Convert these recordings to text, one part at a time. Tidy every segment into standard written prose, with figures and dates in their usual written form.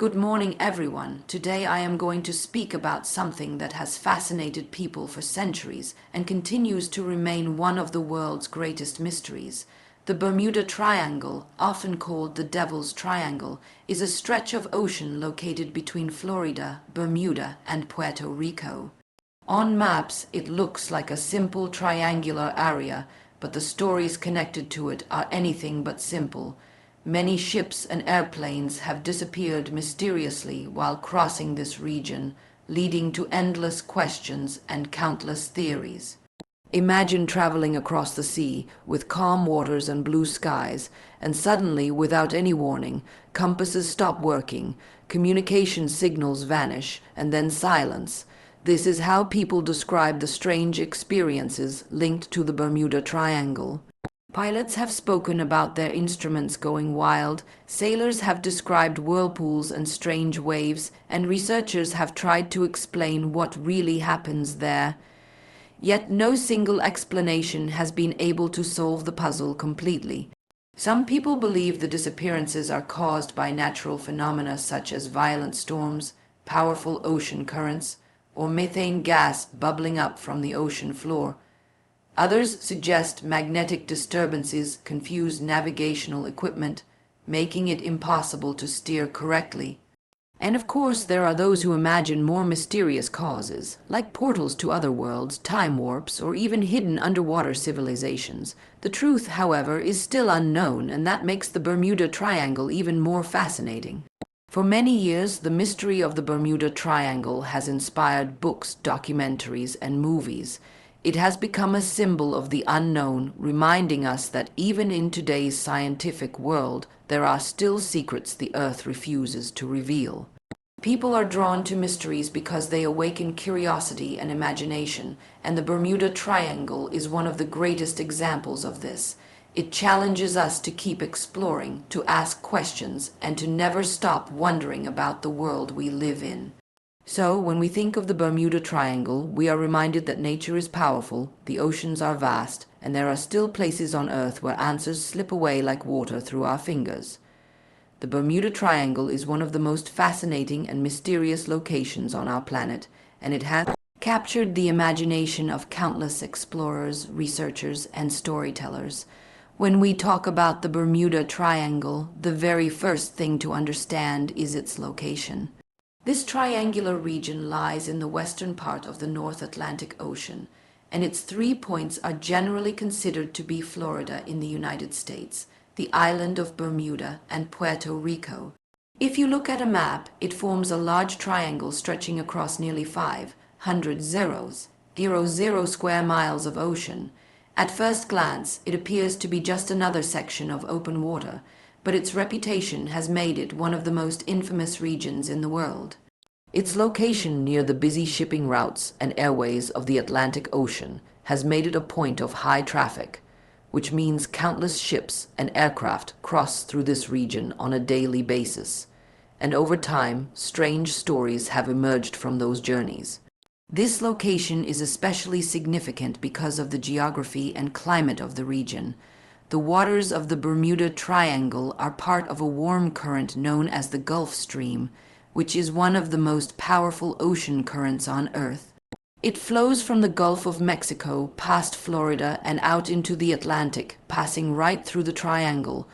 Good morning, everyone. Today I am going to speak about something that has fascinated people for centuries and continues to remain one of the world's greatest mysteries. The Bermuda Triangle, often called the Devil's Triangle, is a stretch of ocean located between Florida, Bermuda, and Puerto Rico. On maps, it looks like a simple triangular area, but the stories connected to it are anything but simple. Many ships and airplanes have disappeared mysteriously while crossing this region, leading to endless questions and countless theories. Imagine traveling across the sea with calm waters and blue skies, and suddenly, without any warning, compasses stop working, communication signals vanish, and then silence. This is how people describe the strange experiences linked to the Bermuda Triangle. Pilots have spoken about their instruments going wild, sailors have described whirlpools and strange waves, and researchers have tried to explain what really happens there. Yet no single explanation has been able to solve the puzzle completely. Some people believe the disappearances are caused by natural phenomena such as violent storms, powerful ocean currents, or methane gas bubbling up from the ocean floor. Others suggest magnetic disturbances confuse navigational equipment, making it impossible to steer correctly. And of course, there are those who imagine more mysterious causes, like portals to other worlds, time warps, or even hidden underwater civilizations. The truth, however, is still unknown, and that makes the Bermuda Triangle even more fascinating. For many years, the mystery of the Bermuda Triangle has inspired books, documentaries, and movies. It has become a symbol of the unknown, reminding us that even in today's scientific world, there are still secrets the Earth refuses to reveal. People are drawn to mysteries because they awaken curiosity and imagination, and the Bermuda Triangle is one of the greatest examples of this. It challenges us to keep exploring, to ask questions, and to never stop wondering about the world we live in. So, when we think of the Bermuda Triangle, we are reminded that nature is powerful, the oceans are vast, and there are still places on Earth where answers slip away like water through our fingers. The Bermuda Triangle is one of the most fascinating and mysterious locations on our planet, and it has captured the imagination of countless explorers, researchers, and storytellers. When we talk about the Bermuda Triangle, the very first thing to understand is its location. This triangular region lies in the western part of the North Atlantic Ocean, and its 3 points are generally considered to be Florida in the United States, the island of Bermuda, and Puerto Rico. If you look at a map, it forms a large triangle stretching across nearly 500 square miles of ocean. At first glance, it appears to be just another section of open water, but its reputation has made it one of the most infamous regions in the world. Its location near the busy shipping routes and airways of the Atlantic Ocean has made it a point of high traffic, which means countless ships and aircraft cross through this region on a daily basis. And over time, strange stories have emerged from those journeys. This location is especially significant because of the geography and climate of the region. The waters of the Bermuda Triangle are part of a warm current known as the Gulf Stream, which is one of the most powerful ocean currents on Earth. It flows from the Gulf of Mexico past Florida and out into the Atlantic, passing right through the triangle.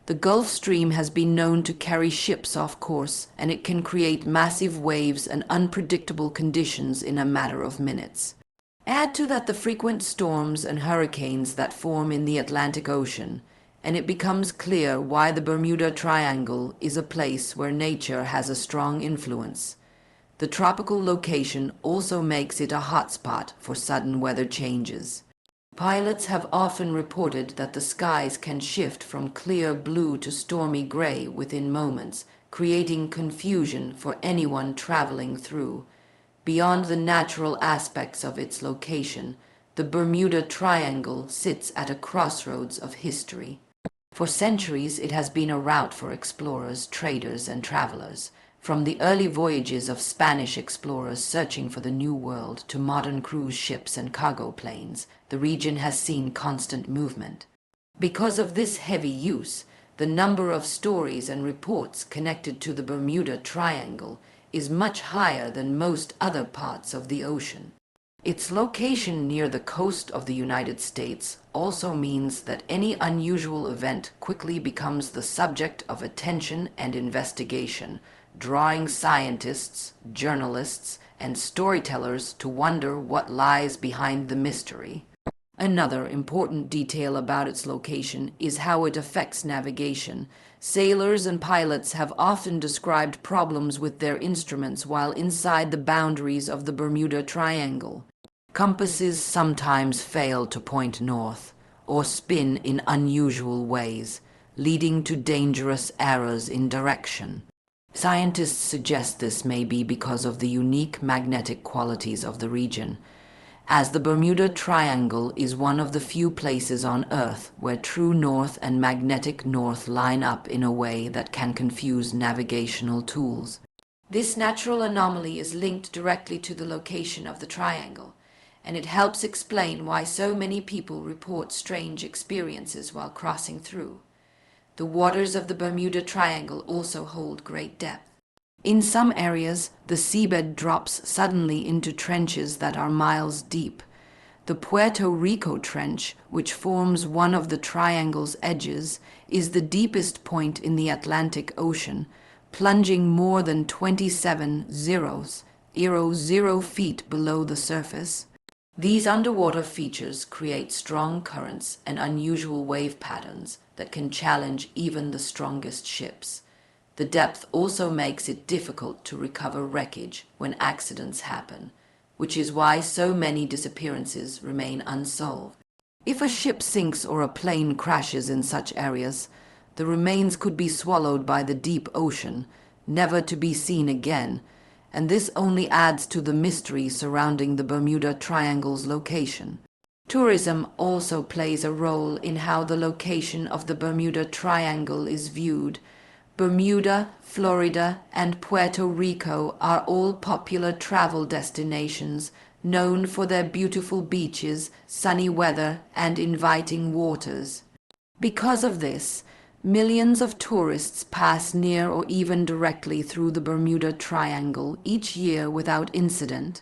The Gulf Stream has been known to carry ships off course, and it can create massive waves and unpredictable conditions in a matter of minutes. Add to that the frequent storms and hurricanes that form in the Atlantic Ocean, and it becomes clear why the Bermuda Triangle is a place where nature has a strong influence. The tropical location also makes it a hotspot for sudden weather changes. Pilots have often reported that the skies can shift from clear blue to stormy gray within moments, creating confusion for anyone traveling through. Beyond the natural aspects of its location, the Bermuda Triangle sits at a crossroads of history. For centuries, it has been a route for explorers, traders, and travelers. From the early voyages of Spanish explorers searching for the New World to modern cruise ships and cargo planes, the region has seen constant movement. Because of this heavy use, The number of stories and reports connected to the Bermuda Triangle is much higher than most other parts of the ocean. Its location near the coast of the United States also means that any unusual event quickly becomes the subject of attention and investigation, drawing scientists, journalists, and storytellers to wonder what lies behind the mystery. Another important detail about its location is how it affects navigation. Sailors and pilots have often described problems with their instruments while inside the boundaries of the Bermuda Triangle. Compasses sometimes fail to point north or spin in unusual ways, leading to dangerous errors in direction. Scientists suggest this may be because of the unique magnetic qualities of the region, as the Bermuda Triangle is one of the few places on Earth where true north and magnetic north line up in a way that can confuse navigational tools. This natural anomaly is linked directly to the location of the triangle, and it helps explain why so many people report strange experiences while crossing through. The waters of the Bermuda Triangle also hold great depth. In some areas, the seabed drops suddenly into trenches that are miles deep. The Puerto Rico Trench, which forms one of the triangle's edges, is the deepest point in the Atlantic Ocean, plunging more than 27,000 feet below the surface. These underwater features create strong currents and unusual wave patterns that can challenge even the strongest ships. The depth also makes it difficult to recover wreckage when accidents happen, which is why so many disappearances remain unsolved. If a ship sinks or a plane crashes in such areas, the remains could be swallowed by the deep ocean, never to be seen again, and this only adds to the mystery surrounding the Bermuda Triangle's location. Tourism also plays a role in how the location of the Bermuda Triangle is viewed. Bermuda, Florida, and Puerto Rico are all popular travel destinations, known for their beautiful beaches, sunny weather, and inviting waters. Because of this, millions of tourists pass near or even directly through the Bermuda Triangle each year without incident.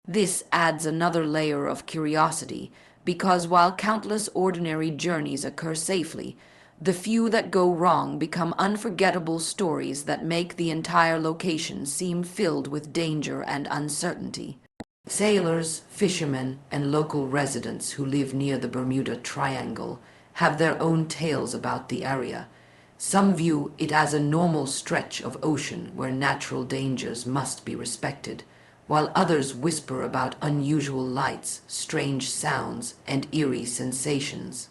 This adds another layer of curiosity, because while countless ordinary journeys occur safely, the few that go wrong become unforgettable stories that make the entire location seem filled with danger and uncertainty. Sailors, fishermen, and local residents who live near the Bermuda Triangle have their own tales about the area. Some view it as a normal stretch of ocean where natural dangers must be respected, while others whisper about unusual lights, strange sounds, and eerie sensations.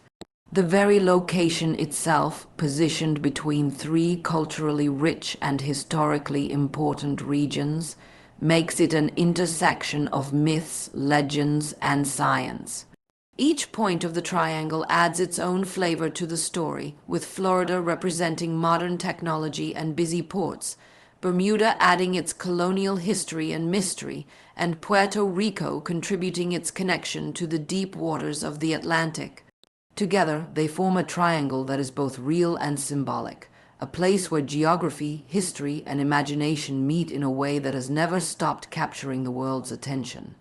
The very location itself, positioned between three culturally rich and historically important regions, makes it an intersection of myths, legends, and science. Each point of the triangle adds its own flavor to the story, with Florida representing modern technology and busy ports, Bermuda adding its colonial history and mystery, and Puerto Rico contributing its connection to the deep waters of the Atlantic. Together, they form a triangle that is both real and symbolic, a place where geography, history, and imagination meet in a way that has never stopped capturing the world's attention.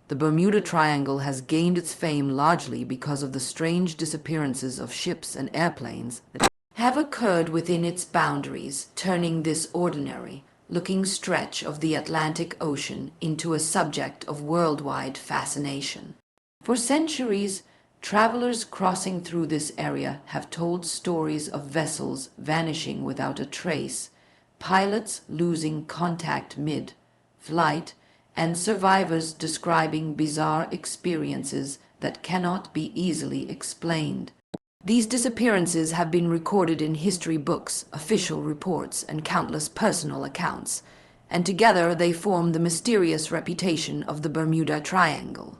The Bermuda Triangle has gained its fame largely because of the strange disappearances of ships and airplanes that have occurred within its boundaries, turning this ordinary, looking stretch of the Atlantic Ocean into a subject of worldwide fascination. For centuries, travelers crossing through this area have told stories of vessels vanishing without a trace, pilots losing contact mid-flight, and survivors describing bizarre experiences that cannot be easily explained. These disappearances have been recorded in history books, official reports, and countless personal accounts, and together they form the mysterious reputation of the Bermuda Triangle.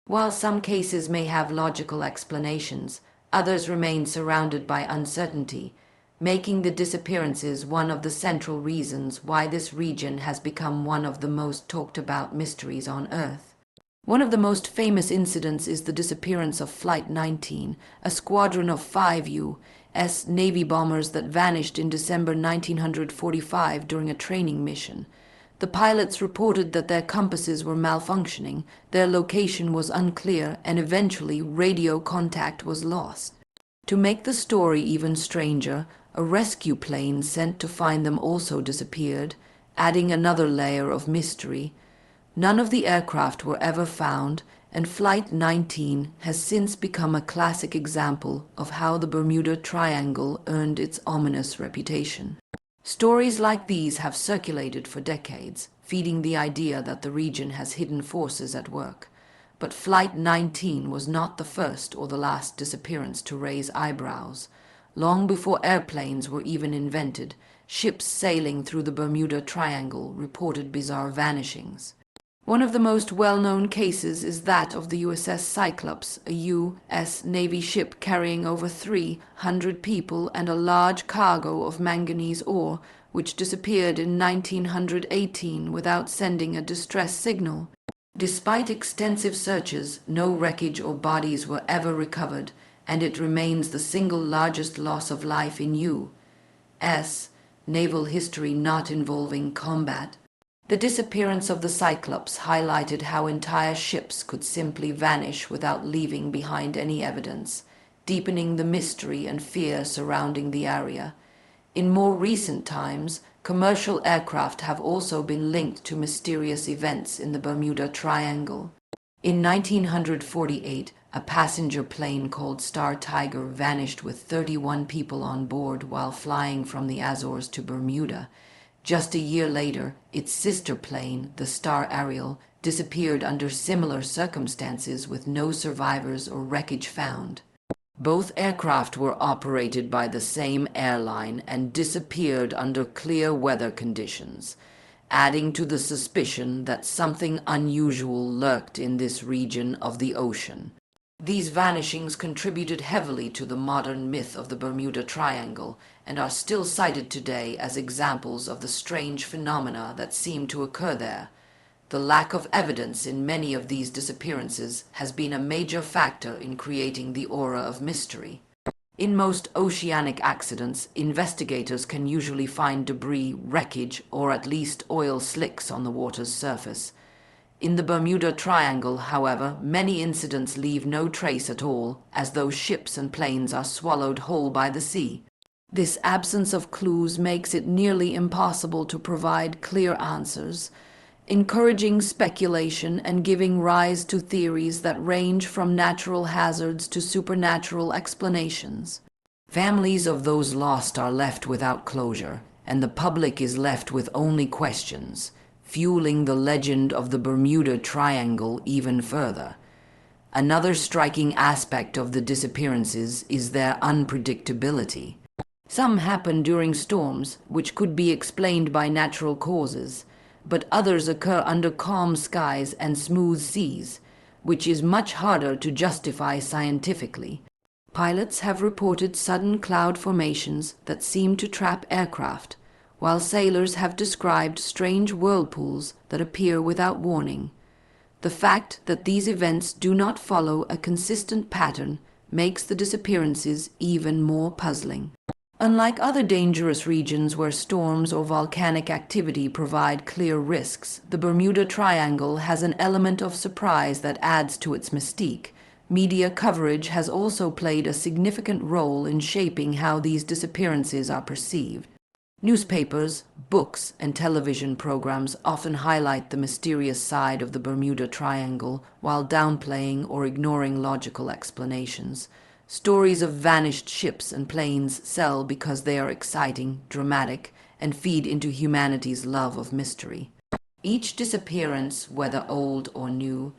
While some cases may have logical explanations, others remain surrounded by uncertainty, making the disappearances one of the central reasons why this region has become one of the most talked about mysteries on Earth. One of the most famous incidents is the disappearance of Flight 19, a squadron of 5 U, U.S. Navy bombers that vanished in December 1945 during a training mission. The pilots reported that their compasses were malfunctioning, their location was unclear, and eventually radio contact was lost. To make the story even stranger, a rescue plane sent to find them also disappeared, adding another layer of mystery. None of the aircraft were ever found, and Flight 19 has since become a classic example of how the Bermuda Triangle earned its ominous reputation. Stories like these have circulated for decades, feeding the idea that the region has hidden forces at work. But Flight 19 was not the first or the last disappearance to raise eyebrows. Long before airplanes were even invented, ships sailing through the Bermuda Triangle reported bizarre vanishings. One of the most well-known cases is that of the USS Cyclops, a U.S. Navy ship carrying over 300 people and a large cargo of manganese ore, which disappeared in 1918 without sending a distress signal. Despite extensive searches, no wreckage or bodies were ever recovered, and it remains the single largest loss of life in U.S. naval history not involving combat. The disappearance of the Cyclops highlighted how entire ships could simply vanish without leaving behind any evidence, deepening the mystery and fear surrounding the area. In more recent times, commercial aircraft have also been linked to mysterious events in the Bermuda Triangle. In 1948, a passenger plane called Star Tiger vanished with 31 people on board while flying from the Azores to Bermuda. Just a year later, its sister plane, the Star Ariel, disappeared under similar circumstances with no survivors or wreckage found. Both aircraft were operated by the same airline and disappeared under clear weather conditions, adding to the suspicion that something unusual lurked in this region of the ocean. These vanishings contributed heavily to the modern myth of the Bermuda Triangle and are still cited today as examples of the strange phenomena that seem to occur there. The lack of evidence in many of these disappearances has been a major factor in creating the aura of mystery. In most oceanic accidents, investigators can usually find debris, wreckage, or at least oil slicks on the water's surface. In the Bermuda Triangle, however, many incidents leave no trace at all, as though ships and planes are swallowed whole by the sea. This absence of clues makes it nearly impossible to provide clear answers, encouraging speculation and giving rise to theories that range from natural hazards to supernatural explanations. Families of those lost are left without closure, and the public is left with only questions, fueling the legend of the Bermuda Triangle even further. Another striking aspect of the disappearances is their unpredictability. Some happen during storms, which could be explained by natural causes, but others occur under calm skies and smooth seas, which is much harder to justify scientifically. Pilots have reported sudden cloud formations that seem to trap aircraft, while sailors have described strange whirlpools that appear without warning. The fact that these events do not follow a consistent pattern makes the disappearances even more puzzling. Unlike other dangerous regions where storms or volcanic activity provide clear risks, the Bermuda Triangle has an element of surprise that adds to its mystique. Media coverage has also played a significant role in shaping how these disappearances are perceived. Newspapers, books, and television programs often highlight the mysterious side of the Bermuda Triangle while downplaying or ignoring logical explanations. Stories of vanished ships and planes sell because they are exciting, dramatic, and feed into humanity's love of mystery. Each disappearance, whether old or new,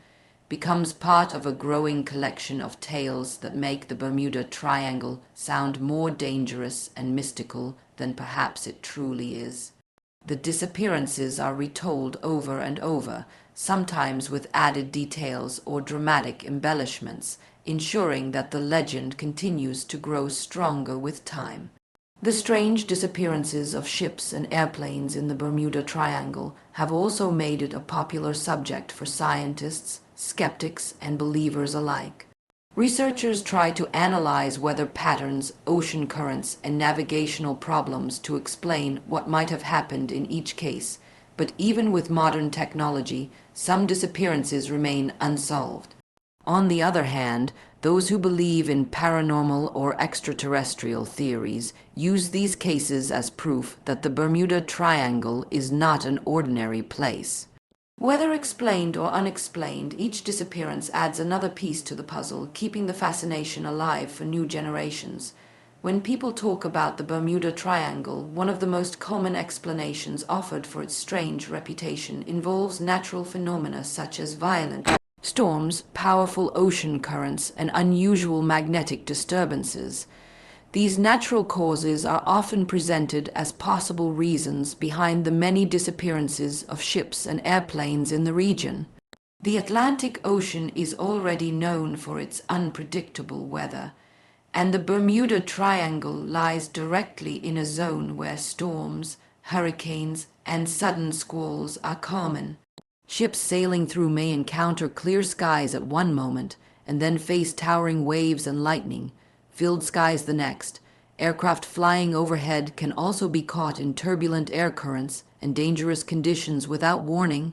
becomes part of a growing collection of tales that make the Bermuda Triangle sound more dangerous and mystical than perhaps it truly is. The disappearances are retold over and over, sometimes with added details or dramatic embellishments, ensuring that the legend continues to grow stronger with time. The strange disappearances of ships and airplanes in the Bermuda Triangle have also made it a popular subject for scientists, skeptics, and believers alike. Researchers try to analyze weather patterns, ocean currents, and navigational problems to explain what might have happened in each case, but even with modern technology, some disappearances remain unsolved. On the other hand, those who believe in paranormal or extraterrestrial theories use these cases as proof that the Bermuda Triangle is not an ordinary place. Whether explained or unexplained, each disappearance adds another piece to the puzzle, keeping the fascination alive for new generations. When people talk about the Bermuda Triangle, one of the most common explanations offered for its strange reputation involves natural phenomena such as violent storms, powerful ocean currents, and unusual magnetic disturbances. These natural causes are often presented as possible reasons behind the many disappearances of ships and airplanes in the region. The Atlantic Ocean is already known for its unpredictable weather, and the Bermuda Triangle lies directly in a zone where storms, hurricanes, and sudden squalls are common. Ships sailing through may encounter clear skies at one moment and then face towering waves and lightning, filled skies the next. Aircraft flying overhead can also be caught in turbulent air currents and dangerous conditions without warning.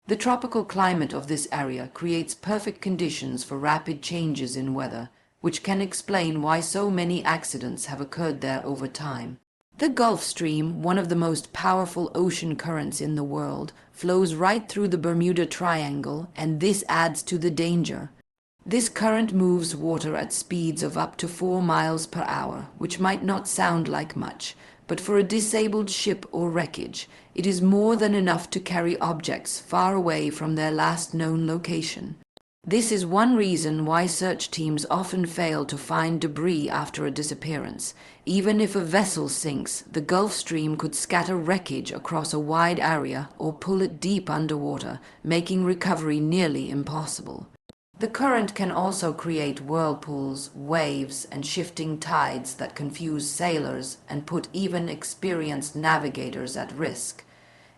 The tropical climate of this area creates perfect conditions for rapid changes in weather, which can explain why so many accidents have occurred there over time. The Gulf Stream, one of the most powerful ocean currents in the world, flows right through the Bermuda Triangle, and this adds to the danger. This current moves water at speeds of up to 4 miles per hour, which might not sound like much, but for a disabled ship or wreckage, it is more than enough to carry objects far away from their last known location. This is one reason why search teams often fail to find debris after a disappearance. Even if a vessel sinks, the Gulf Stream could scatter wreckage across a wide area or pull it deep underwater, making recovery nearly impossible. The current can also create whirlpools, waves, and shifting tides that confuse sailors and put even experienced navigators at risk.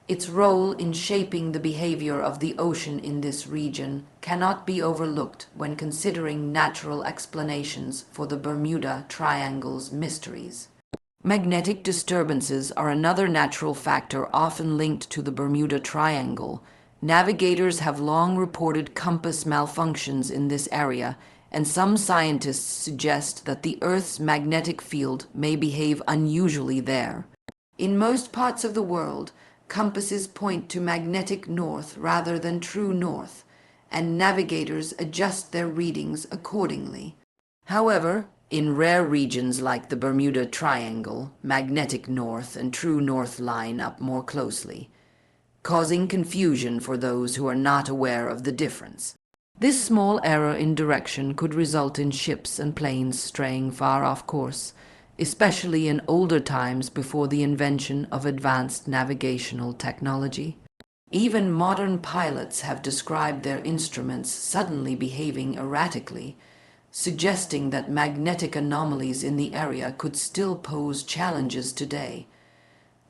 Its role in shaping the behavior of the ocean in this region cannot be overlooked when considering natural explanations for the Bermuda Triangle's mysteries. Magnetic disturbances are another natural factor often linked to the Bermuda Triangle. Navigators have long reported compass malfunctions in this area, and some scientists suggest that the Earth's magnetic field may behave unusually there. In most parts of the world, compasses point to magnetic north rather than true north, and navigators adjust their readings accordingly. However, in rare regions like the Bermuda Triangle, magnetic north and true north line up more closely, causing confusion for those who are not aware of the difference. This small error in direction could result in ships and planes straying far off course, especially in older times before the invention of advanced navigational technology. Even modern pilots have described their instruments suddenly behaving erratically, suggesting that magnetic anomalies in the area could still pose challenges today.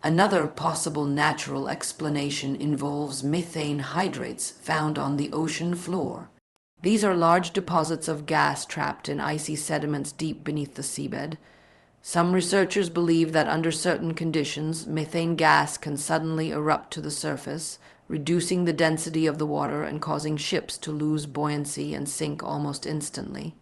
Another possible natural explanation involves methane hydrates found on the ocean floor. These are large deposits of gas trapped in icy sediments deep beneath the seabed. Some researchers believe that under certain conditions, methane gas can suddenly erupt to the surface, reducing the density of the water and causing ships to lose buoyancy and sink almost instantly.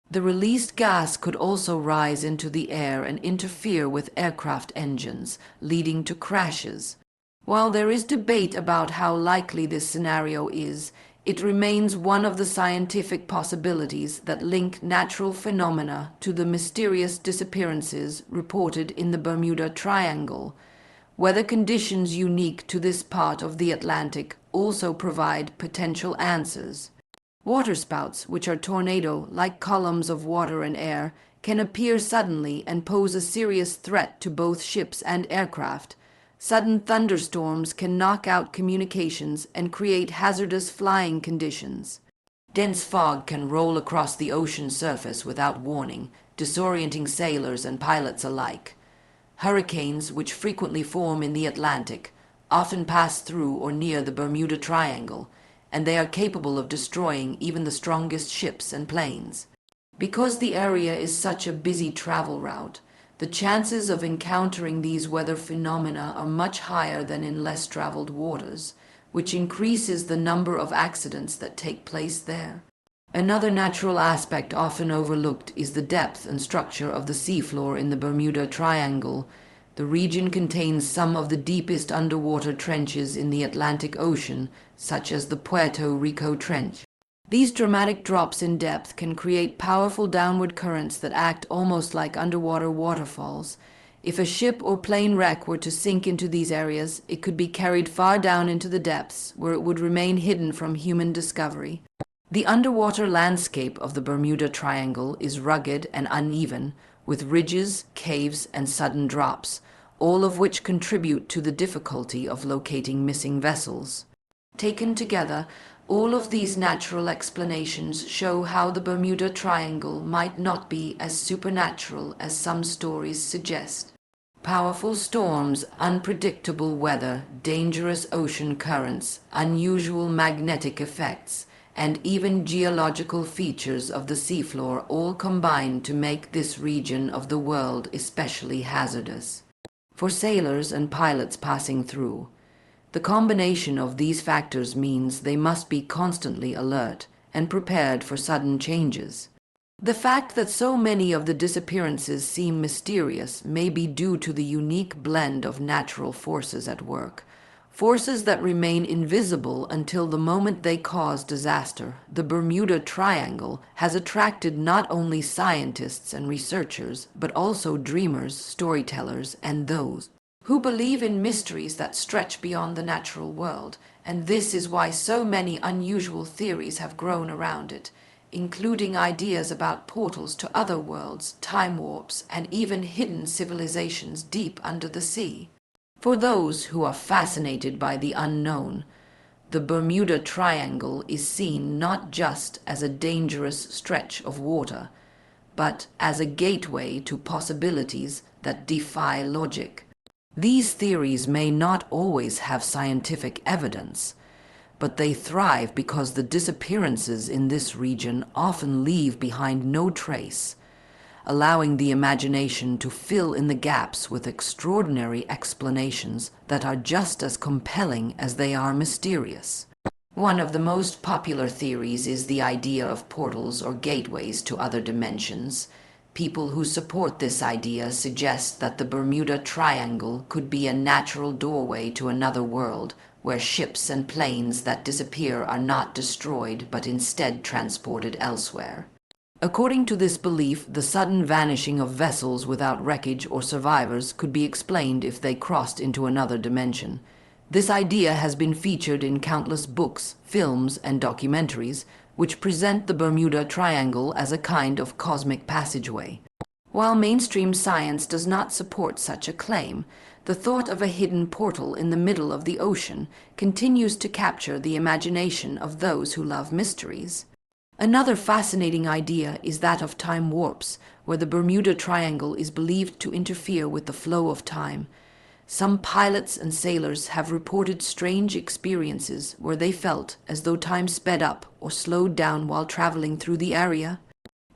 The released gas could also rise into the air and interfere with aircraft engines, leading to crashes. While there is debate about how likely this scenario is, it remains one of the scientific possibilities that link natural phenomena to the mysterious disappearances reported in the Bermuda Triangle. Weather conditions unique to this part of the Atlantic also provide potential answers. Waterspouts, which are tornado-like columns of water and air, can appear suddenly and pose a serious threat to both ships and aircraft. Sudden thunderstorms can knock out communications and create hazardous flying conditions. Dense fog can roll across the ocean surface without warning, disorienting sailors and pilots alike. Hurricanes, which frequently form in the Atlantic, often pass through or near the Bermuda Triangle, and they are capable of destroying even the strongest ships and planes. Because the area is such a busy travel route, the chances of encountering these weather phenomena are much higher than in less traveled waters, which increases the number of accidents that take place there. Another natural aspect often overlooked is the depth and structure of the seafloor in the Bermuda Triangle. The region contains some of the deepest underwater trenches in the Atlantic Ocean, such as the Puerto Rico Trench. These dramatic drops in depth can create powerful downward currents that act almost like underwater waterfalls. If a ship or plane wreck were to sink into these areas, it could be carried far down into the depths, where it would remain hidden from human discovery. The underwater landscape of the Bermuda Triangle is rugged and uneven, with ridges, caves, and sudden drops, all of which contribute to the difficulty of locating missing vessels. Taken together, all of these natural explanations show how the Bermuda Triangle might not be as supernatural as some stories suggest. Powerful storms, unpredictable weather, dangerous ocean currents, unusual magnetic effects, and even geological features of the seafloor all combine to make this region of the world especially hazardous. For sailors and pilots passing through, the combination of these factors means they must be constantly alert and prepared for sudden changes. The fact that so many of the disappearances seem mysterious may be due to the unique blend of natural forces at work, forces that remain invisible until the moment they cause disaster. The Bermuda Triangle has attracted not only scientists and researchers, but also dreamers, storytellers, and those who believe in mysteries that stretch beyond the natural world, and this is why so many unusual theories have grown around it, including ideas about portals to other worlds, time warps, and even hidden civilizations deep under the sea. For those who are fascinated by the unknown, the Bermuda Triangle is seen not just as a dangerous stretch of water, but as a gateway to possibilities that defy logic. These theories may not always have scientific evidence, but they thrive because the disappearances in this region often leave behind no trace, allowing the imagination to fill in the gaps with extraordinary explanations that are just as compelling as they are mysterious. One of the most popular theories is the idea of portals or gateways to other dimensions. People who support this idea suggest that the Bermuda Triangle could be a natural doorway to another world, where ships and planes that disappear are not destroyed but instead transported elsewhere. According to this belief, the sudden vanishing of vessels without wreckage or survivors could be explained if they crossed into another dimension. This idea has been featured in countless books, films, and documentaries, which present the Bermuda Triangle as a kind of cosmic passageway. While mainstream science does not support such a claim, the thought of a hidden portal in the middle of the ocean continues to capture the imagination of those who love mysteries. Another fascinating idea is that of time warps, where the Bermuda Triangle is believed to interfere with the flow of time. Some pilots and sailors have reported strange experiences where they felt as though time sped up or slowed down while traveling through the area.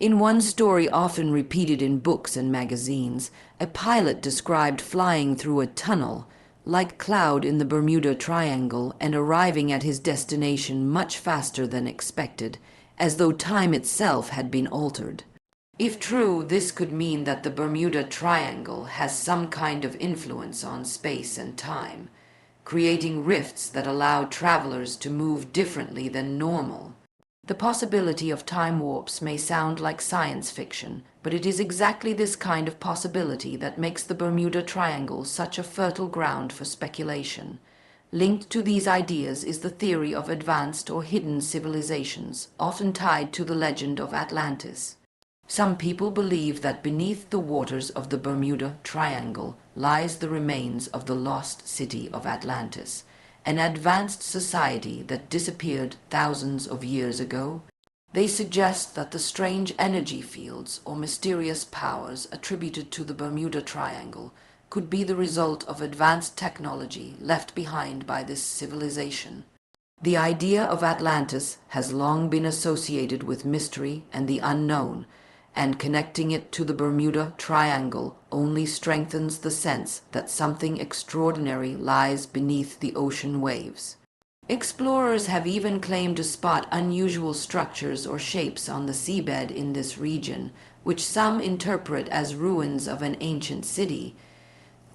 In one story often repeated in books and magazines, a pilot described flying through a tunnel, like cloud in the Bermuda Triangle, and arriving at his destination much faster than expected, as though time itself had been altered. If true, this could mean that the Bermuda Triangle has some kind of influence on space and time, creating rifts that allow travelers to move differently than normal. The possibility of time warps may sound like science fiction, but it is exactly this kind of possibility that makes the Bermuda Triangle such a fertile ground for speculation. Linked to these ideas is the theory of advanced or hidden civilizations, often tied to the legend of Atlantis. Some people believe that beneath the waters of the Bermuda Triangle lies the remains of the lost city of Atlantis, an advanced society that disappeared thousands of years ago. They suggest that the strange energy fields or mysterious powers attributed to the Bermuda Triangle could be the result of advanced technology left behind by this civilization. The idea of Atlantis has long been associated with mystery and the unknown, and connecting it to the Bermuda Triangle only strengthens the sense that something extraordinary lies beneath the ocean waves. Explorers have even claimed to spot unusual structures or shapes on the seabed in this region, which some interpret as ruins of an ancient city.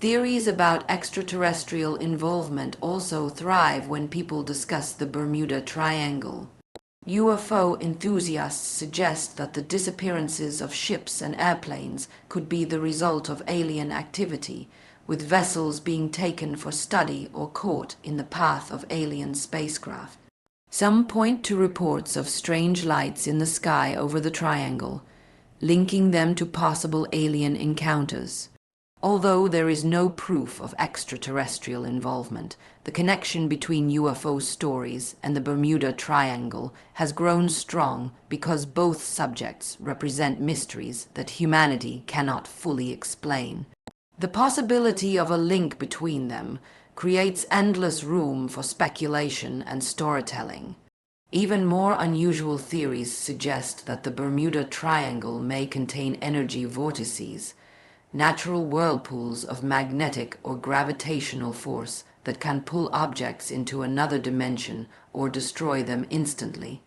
Theories about extraterrestrial involvement also thrive when people discuss the Bermuda Triangle. UFO enthusiasts suggest that the disappearances of ships and airplanes could be the result of alien activity, with vessels being taken for study or caught in the path of alien spacecraft. Some point to reports of strange lights in the sky over the triangle, linking them to possible alien encounters. Although there is no proof of extraterrestrial involvement, the connection between UFO stories and the Bermuda Triangle has grown strong because both subjects represent mysteries that humanity cannot fully explain. The possibility of a link between them creates endless room for speculation and storytelling. Even more unusual theories suggest that the Bermuda Triangle may contain energy vortices, natural whirlpools of magnetic or gravitational force that can pull objects into another dimension or destroy them instantly.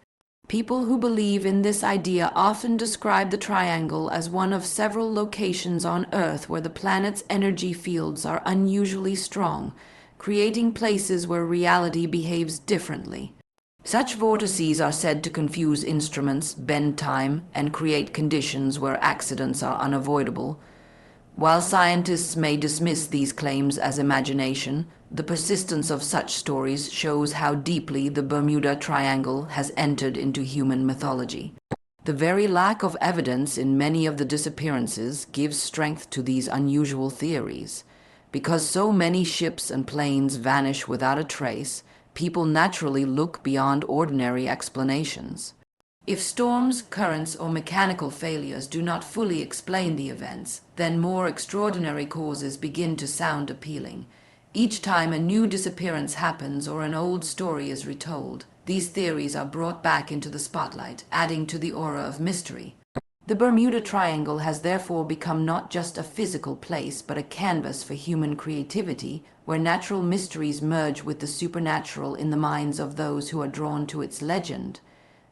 People who believe in this idea often describe the triangle as one of several locations on Earth where the planet's energy fields are unusually strong, creating places where reality behaves differently. Such vortices are said to confuse instruments, bend time, and create conditions where accidents are unavoidable. While scientists may dismiss these claims as imagination, the persistence of such stories shows how deeply the Bermuda Triangle has entered into human mythology. The very lack of evidence in many of the disappearances gives strength to these unusual theories. Because so many ships and planes vanish without a trace, people naturally look beyond ordinary explanations. If storms, currents, or mechanical failures do not fully explain the events, then more extraordinary causes begin to sound appealing. Each time a new disappearance happens or an old story is retold, these theories are brought back into the spotlight, adding to the aura of mystery. The Bermuda Triangle has therefore become not just a physical place, but a canvas for human creativity, where natural mysteries merge with the supernatural in the minds of those who are drawn to its legend.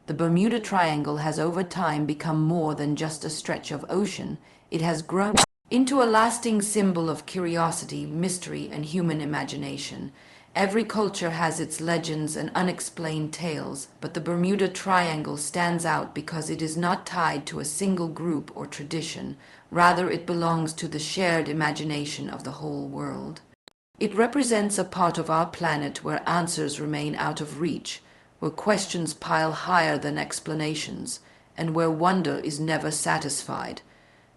The Bermuda Triangle has over time become more than just a stretch of ocean. It has grown into a lasting symbol of curiosity, mystery, and human imagination. Every culture has its legends and unexplained tales, but the Bermuda Triangle stands out because it is not tied to a single group or tradition. Rather, it belongs to the shared imagination of the whole world. It represents a part of our planet where answers remain out of reach, where questions pile higher than explanations, and where wonder is never satisfied.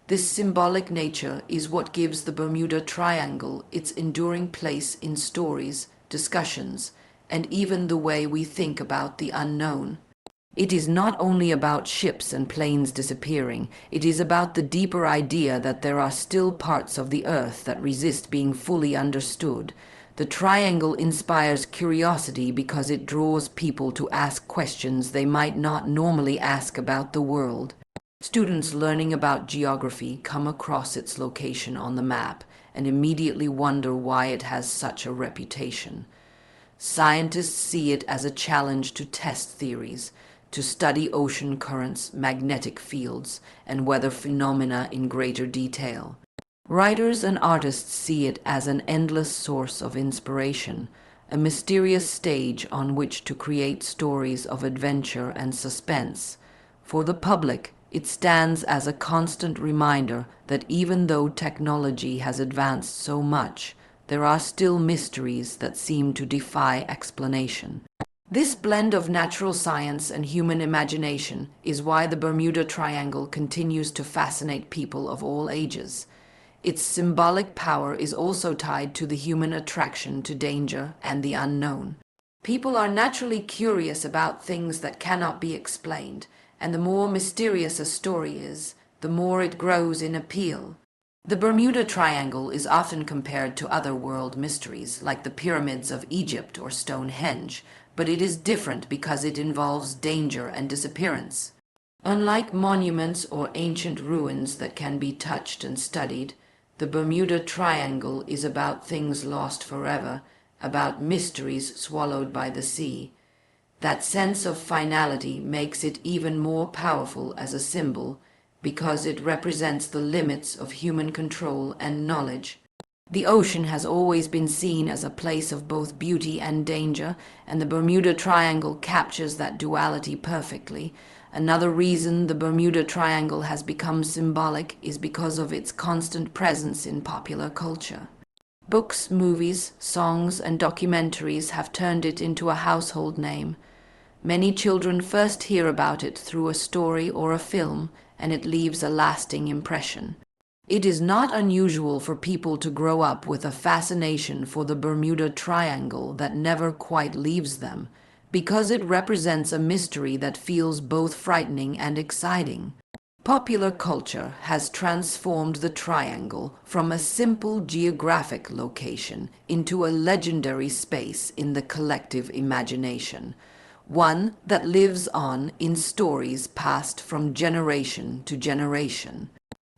This symbolic nature is what gives the Bermuda Triangle its enduring place in stories, discussions, and even the way we think about the unknown. It is not only about ships and planes disappearing, it is about the deeper idea that there are still parts of the Earth that resist being fully understood. The triangle inspires curiosity because it draws people to ask questions they might not normally ask about the world. Students learning about geography come across its location on the map and immediately wonder why it has such a reputation. Scientists see it as a challenge to test theories, to study ocean currents, magnetic fields, and weather phenomena in greater detail. Writers and artists see it as an endless source of inspiration, a mysterious stage on which to create stories of adventure and suspense. For the public, it stands as a constant reminder that even though technology has advanced so much, there are still mysteries that seem to defy explanation. This blend of natural science and human imagination is why the Bermuda Triangle continues to fascinate people of all ages. Its symbolic power is also tied to the human attraction to danger and the unknown. People are naturally curious about things that cannot be explained, and the more mysterious a story is, the more it grows in appeal. The Bermuda Triangle is often compared to other world mysteries, like the pyramids of Egypt or Stonehenge, but it is different because it involves danger and disappearance. Unlike monuments or ancient ruins that can be touched and studied, the Bermuda Triangle is about things lost forever, about mysteries swallowed by the sea. That sense of finality makes it even more powerful as a symbol because it represents the limits of human control and knowledge. The ocean has always been seen as a place of both beauty and danger, and the Bermuda Triangle captures that duality perfectly. Another reason the Bermuda Triangle has become symbolic is because of its constant presence in popular culture. Books, movies, songs, and documentaries have turned it into a household name. Many children first hear about it through a story or a film, and it leaves a lasting impression. It is not unusual for people to grow up with a fascination for the Bermuda Triangle that never quite leaves them, because it represents a mystery that feels both frightening and exciting. Popular culture has transformed the triangle from a simple geographic location into a legendary space in the collective imagination, one that lives on in stories passed from generation to generation.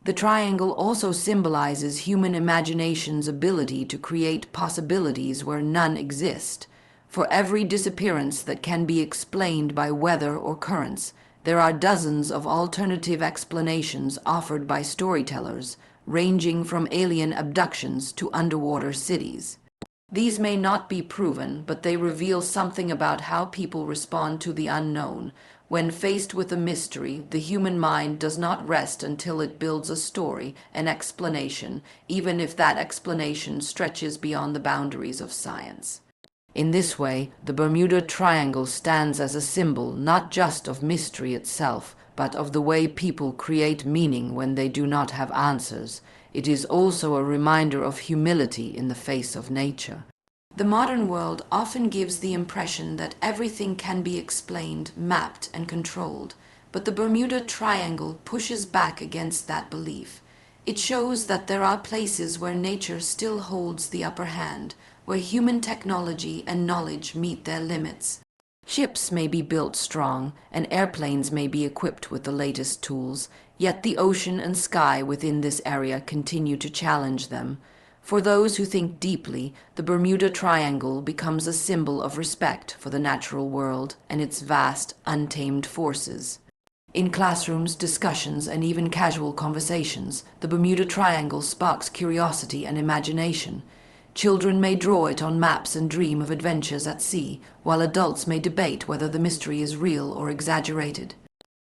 The triangle also symbolizes human imagination's ability to create possibilities where none exist. For every disappearance that can be explained by weather or currents, there are dozens of alternative explanations offered by storytellers, ranging from alien abductions to underwater cities. These may not be proven, but they reveal something about how people respond to the unknown. When faced with a mystery, the human mind does not rest until it builds a story, an explanation, even if that explanation stretches beyond the boundaries of science. In this way, the Bermuda Triangle stands as a symbol not just of mystery itself, but of the way people create meaning when they do not have answers. It is also a reminder of humility in the face of nature. The modern world often gives the impression that everything can be explained, mapped, and controlled, but the Bermuda Triangle pushes back against that belief. It shows that there are places where nature still holds the upper hand, where human technology and knowledge meet their limits. Ships may be built strong, and airplanes may be equipped with the latest tools, yet the ocean and sky within this area continue to challenge them. For those who think deeply, the Bermuda Triangle becomes a symbol of respect for the natural world and its vast, untamed forces. In classrooms, discussions, and even casual conversations, the Bermuda Triangle sparks curiosity and imagination. Children may draw it on maps and dream of adventures at sea, while adults may debate whether the mystery is real or exaggerated.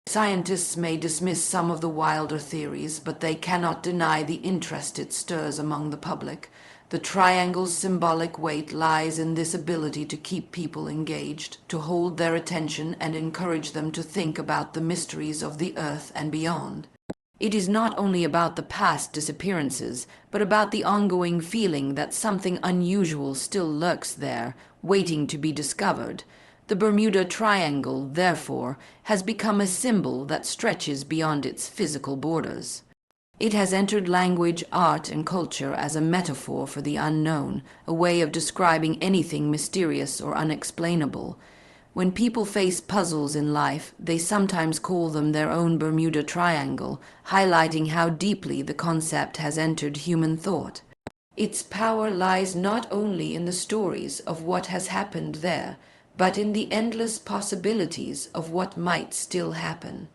Scientists may dismiss some of the wilder theories, but they cannot deny the interest it stirs among the public. The triangle's symbolic weight lies in this ability to keep people engaged, to hold their attention and encourage them to think about the mysteries of the earth and beyond. It is not only about the past disappearances, but about the ongoing feeling that something unusual still lurks there, waiting to be discovered. The Bermuda Triangle, therefore, has become a symbol that stretches beyond its physical borders. It has entered language, art, and culture as a metaphor for the unknown, a way of describing anything mysterious or unexplainable. When people face puzzles in life, they sometimes call them their own Bermuda Triangle, highlighting how deeply the concept has entered human thought. Its power lies not only in the stories of what has happened there, but in the endless possibilities of what might still happen.